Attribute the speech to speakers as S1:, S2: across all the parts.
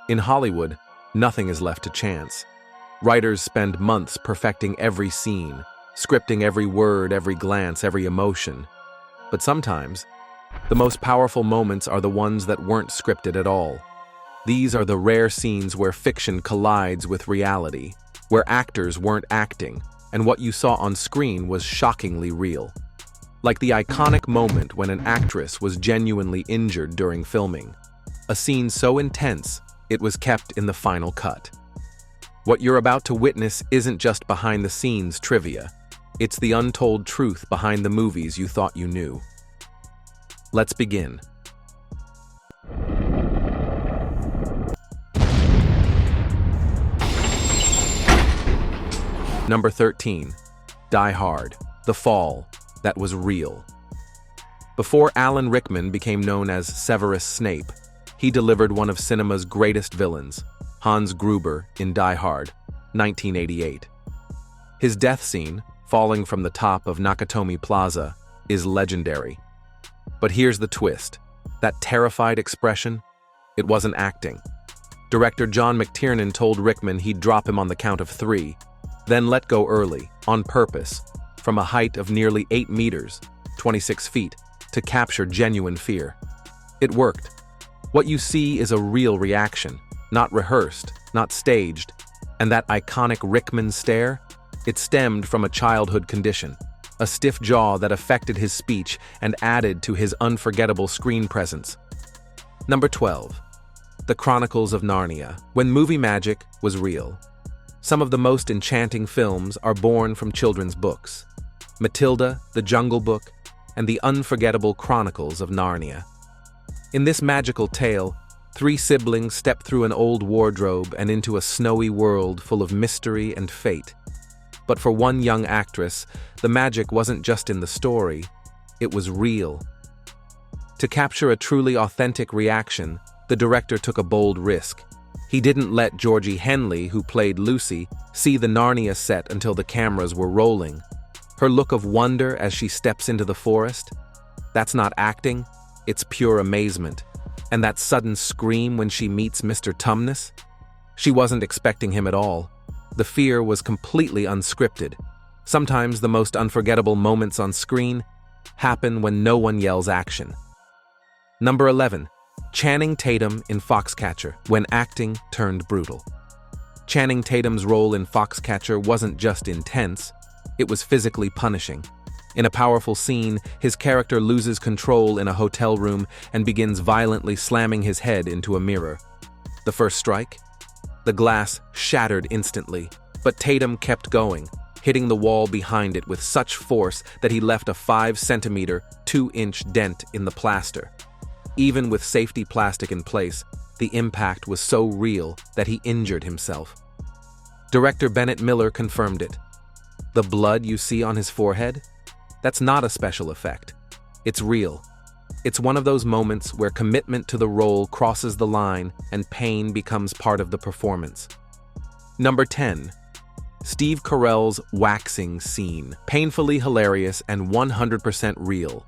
S1: In Hollywood, nothing is left to chance. Writers spend months perfecting every scene, scripting every word, every glance, every emotion. But sometimes, the most powerful moments are the ones that weren't scripted at all. These are the rare scenes where fiction collides with reality, where actors weren't acting, and what you saw on screen was shockingly real. Like the iconic moment when an actress was genuinely injured during filming. A scene so intense, it was kept in the final cut. What you're about to witness isn't just behind-the-scenes trivia. It's the untold truth behind the movies you thought you knew. Let's begin. Number 13. Die Hard. The Fall. That was real. Before Alan Rickman became known as Severus Snape, he delivered one of cinema's greatest villains, Hans Gruber in Die Hard, 1988. His death scene, falling from the top of Nakatomi Plaza, is legendary. But here's the twist. That terrified expression, it wasn't acting. Director John McTiernan told Rickman he'd drop him on the count of 3, then let go early, on purpose, from a height of nearly 8 meters, 26 feet, to capture genuine fear. It worked. What you see is a real reaction, not rehearsed, not staged, and that iconic Rickman stare, it stemmed from a childhood condition, a stiff jaw that affected his speech and added to his unforgettable screen presence. Number 12. The Chronicles of Narnia, when movie magic was real. Some of the most enchanting films are born from children's books. Matilda, The Jungle Book, and the unforgettable Chronicles of Narnia. In this magical tale, 3 siblings step through an old wardrobe and into a snowy world full of mystery and fate. But for one young actress, the magic wasn't just in the story, it was real. To capture a truly authentic reaction, the director took a bold risk. He didn't let Georgie Henley, who played Lucy, see the Narnia set until the cameras were rolling. Her look of wonder as she steps into the forest, that's not acting, it's pure amazement. And that sudden scream when she meets Mr. Tumnus? She wasn't expecting him at all. The fear was completely unscripted. Sometimes the most unforgettable moments on screen happen when no one yells action. Number 11. Channing Tatum in Foxcatcher, when acting turned brutal. Channing Tatum's role in Foxcatcher wasn't just intense, it was physically punishing. In a powerful scene, his character loses control in a hotel room and begins violently slamming his head into a mirror. The first strike? The glass shattered instantly, but Tatum kept going, hitting the wall behind it with such force that he left a 5-centimeter, 2-inch dent in the plaster. Even with safety plastic in place, the impact was so real that he injured himself. Director Bennett Miller confirmed it. The blood you see on his forehead? That's not a special effect. It's real. It's one of those moments where commitment to the role crosses the line and pain becomes part of the performance. Number 10. Steve Carell's waxing scene, painfully hilarious and 100% real.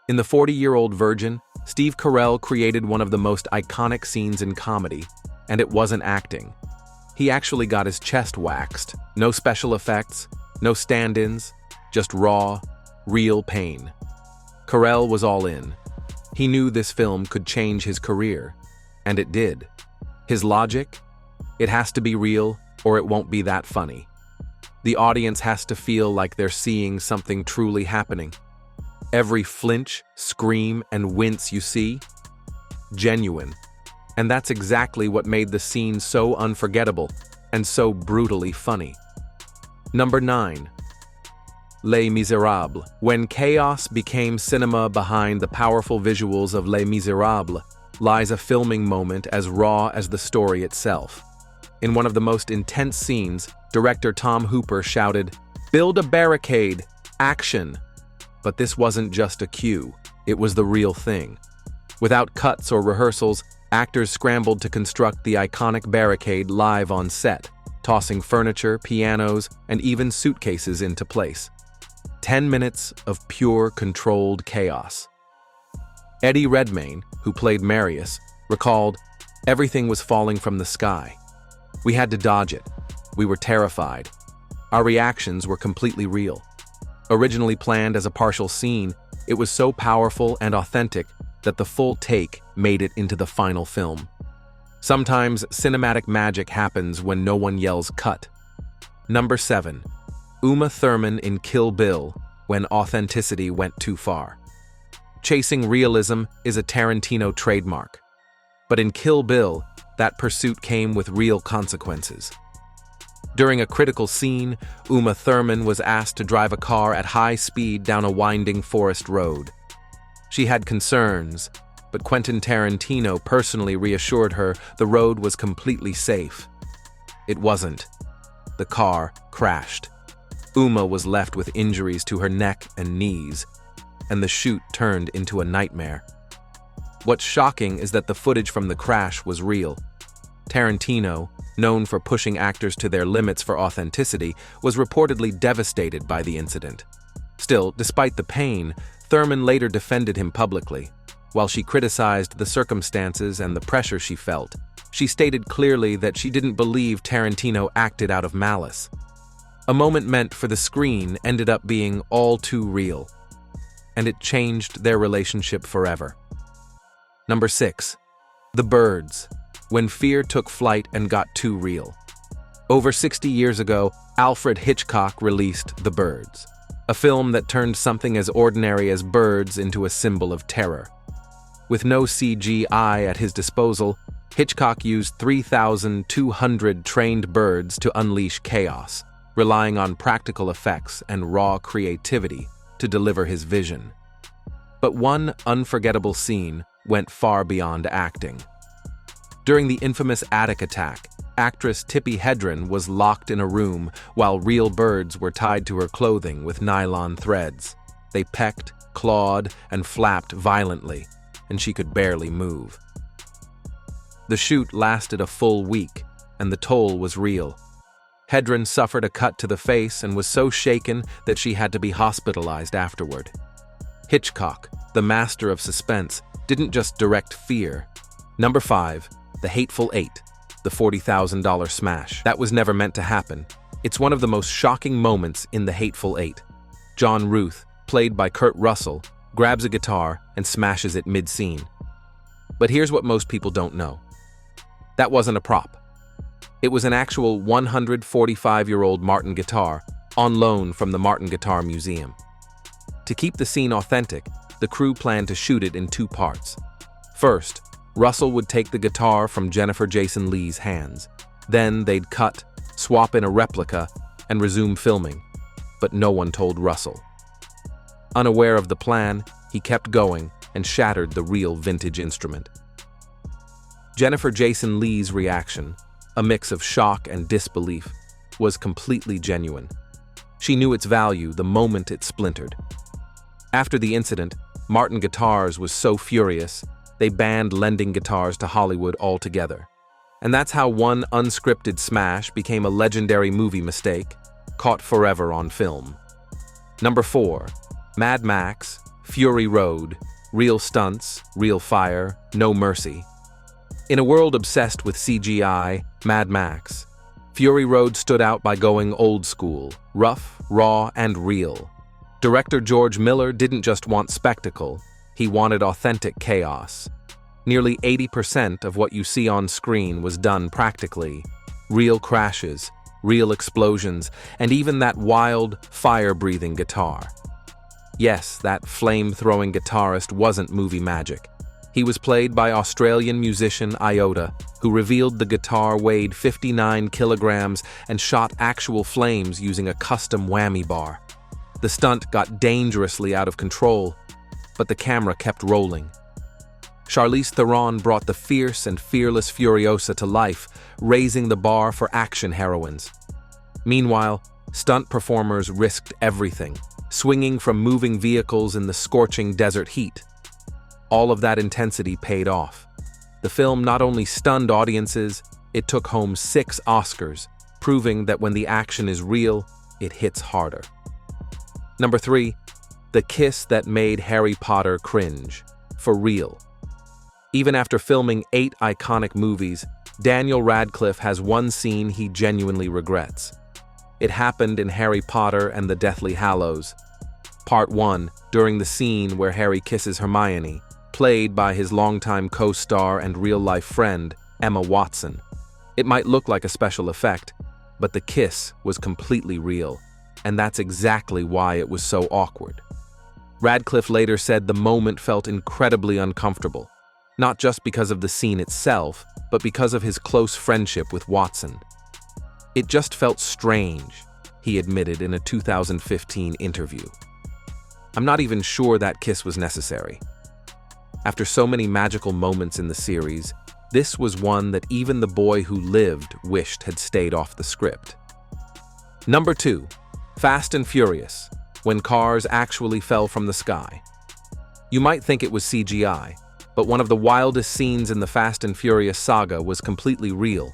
S1: In The 40-Year-Old Virgin, Steve Carell created one of the most iconic scenes in comedy, and it wasn't acting. He actually got his chest waxed. No special effects, no stand-ins, just raw, real pain. Carell was all in. He knew this film could change his career, and it did. His logic? It has to be real, or it won't be that funny. The audience has to feel like they're seeing something truly happening. Every flinch, scream, and wince you see? Genuine. And that's exactly what made the scene so unforgettable and so brutally funny. Number 9. Les Miserables. When chaos became cinema behind the powerful visuals of Les Miserables, lies a filming moment as raw as the story itself. In one of the most intense scenes, director Tom Hooper shouted, "Build a barricade! Action!" But this wasn't just a cue, it was the real thing. Without cuts or rehearsals, actors scrambled to construct the iconic barricade live on set, tossing furniture, pianos, and even suitcases into place. 10 minutes of pure, controlled chaos. Eddie Redmayne, who played Marius, recalled, Everything was falling from the sky. We had to dodge it. We were terrified. Our reactions were completely real. Originally planned as a partial scene, it was so powerful and authentic that the full take made it into the final film. Sometimes cinematic magic happens when no one yells cut. Number 7. Uma Thurman in Kill Bill, when authenticity went too far. Chasing realism is a Tarantino trademark. But in Kill Bill, that pursuit came with real consequences. During a critical scene, Uma Thurman was asked to drive a car at high speed down a winding forest road. She had concerns, but Quentin Tarantino personally reassured her the road was completely safe. It wasn't. The car crashed. Uma was left with injuries to her neck and knees, and the shoot turned into a nightmare. What's shocking is that the footage from the crash was real. Tarantino, known for pushing actors to their limits for authenticity, was reportedly devastated by the incident. Still, despite the pain, Thurman later defended him publicly. While she criticized the circumstances and the pressure she felt, she stated clearly that she didn't believe Tarantino acted out of malice. A moment meant for the screen ended up being all too real, and it changed their relationship forever. Number 6. The Birds, when fear took flight and got too real. Over 60 years ago, Alfred Hitchcock released The Birds, a film that turned something as ordinary as birds into a symbol of terror. With no CGI at his disposal, Hitchcock used 3,200 trained birds to unleash chaos, relying on practical effects and raw creativity to deliver his vision. But one unforgettable scene went far beyond acting. During the infamous attic attack, actress Tippi Hedren was locked in a room while real birds were tied to her clothing with nylon threads. They pecked, clawed, and flapped violently, and she could barely move. The shoot lasted a full week, and the toll was real. Hedren suffered a cut to the face and was so shaken that she had to be hospitalized afterward. Hitchcock, the master of suspense, didn't just direct fear. Number 5. The Hateful Eight, the $40,000 smash. That was never meant to happen. It's one of the most shocking moments in The Hateful Eight. John Ruth, played by Kurt Russell, grabs a guitar and smashes it mid-scene. But here's what most people don't know. That wasn't a prop. It was an actual 145-year-old Martin guitar on loan from the Martin Guitar Museum. To keep the scene authentic, the crew planned to shoot it in 2 parts. First, Russell would take the guitar from Jennifer Jason Leigh's hands. Then they'd cut, swap in a replica, and resume filming. But no one told Russell. Unaware of the plan, he kept going and shattered the real vintage instrument. Jennifer Jason Leigh's reaction, a mix of shock and disbelief, was completely genuine. She knew its value the moment it splintered. After the incident, Martin Guitars was so furious, they banned lending guitars to Hollywood altogether. And that's how one unscripted smash became a legendary movie mistake, caught forever on film. Number 4. Mad Max, Fury Road, real stunts, real fire, no mercy. In a world obsessed with CGI, Mad Max, Fury Road stood out by going old school, rough, raw, and real. Director George Miller didn't just want spectacle, he wanted authentic chaos. Nearly 80% of what you see on screen was done practically. Real crashes, real explosions, and even that wild, fire-breathing guitar. Yes, that flame-throwing guitarist wasn't movie magic. He was played by Australian musician Iota, who revealed the guitar weighed 59 kilograms and shot actual flames using a custom whammy bar. The stunt got dangerously out of control, but the camera kept rolling. Charlize Theron brought the fierce and fearless Furiosa to life, raising the bar for action heroines. Meanwhile, stunt performers risked everything, swinging from moving vehicles in the scorching desert heat. All of that intensity paid off. The film not only stunned audiences, it took home 6 Oscars, proving that when the action is real, it hits harder. Number 3. The kiss that made Harry Potter cringe. For real. Even after filming 8 iconic movies, Daniel Radcliffe has one scene he genuinely regrets. It happened in Harry Potter and the Deathly Hallows. Part 1, during the scene where Harry kisses Hermione, played by his longtime co-star and real-life friend, Emma Watson. It might look like a special effect, but the kiss was completely real, and that's exactly why it was so awkward. Radcliffe later said the moment felt incredibly uncomfortable, not just because of the scene itself, but because of his close friendship with Watson. It just felt strange, he admitted in a 2015 interview. I'm not even sure that kiss was necessary. After so many magical moments in the series, this was one that even the boy who lived wished had stayed off the script. Number 2. Fast and Furious, when cars actually fell from the sky. You might think it was CGI, but one of the wildest scenes in the Fast and Furious saga was completely real.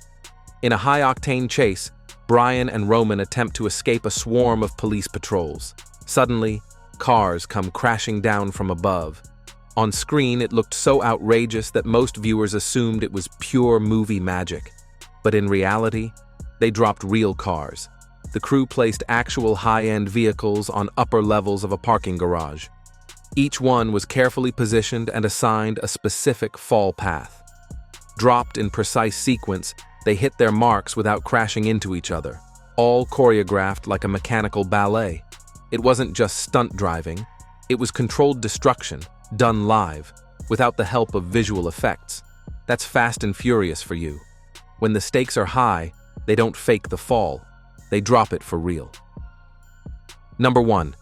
S1: In a high-octane chase, Brian and Roman attempt to escape a swarm of police patrols. Suddenly, cars come crashing down from above. On screen, it looked so outrageous that most viewers assumed it was pure movie magic. But in reality, they dropped real cars. The crew placed actual high-end vehicles on upper levels of a parking garage. Each one was carefully positioned and assigned a specific fall path. Dropped in precise sequence, they hit their marks without crashing into each other, all choreographed like a mechanical ballet. It wasn't just stunt driving, it was controlled destruction, done live, without the help of visual effects. That's Fast and Furious for you. When the stakes are high, they don't fake the fall, they drop it for real. Number 1.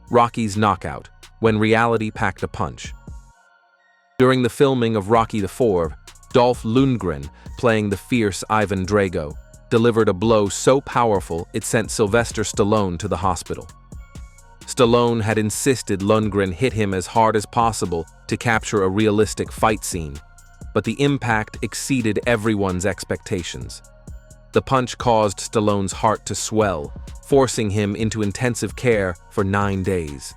S1: Rocky's knockout, when reality packed a punch. During the filming of Rocky IV, Dolph Lundgren, playing the fierce Ivan Drago, delivered a blow so powerful it sent Sylvester Stallone to the hospital. Stallone had insisted Lundgren hit him as hard as possible to capture a realistic fight scene, but the impact exceeded everyone's expectations. The punch caused Stallone's heart to swell, forcing him into intensive care for 9 days.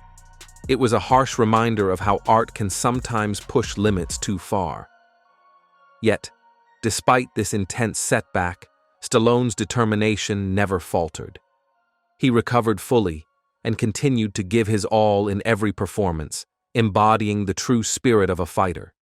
S1: It was a harsh reminder of how art can sometimes push limits too far. Yet, despite this intense setback, Stallone's determination never faltered. He recovered fully and continued to give his all in every performance, embodying the true spirit of a fighter.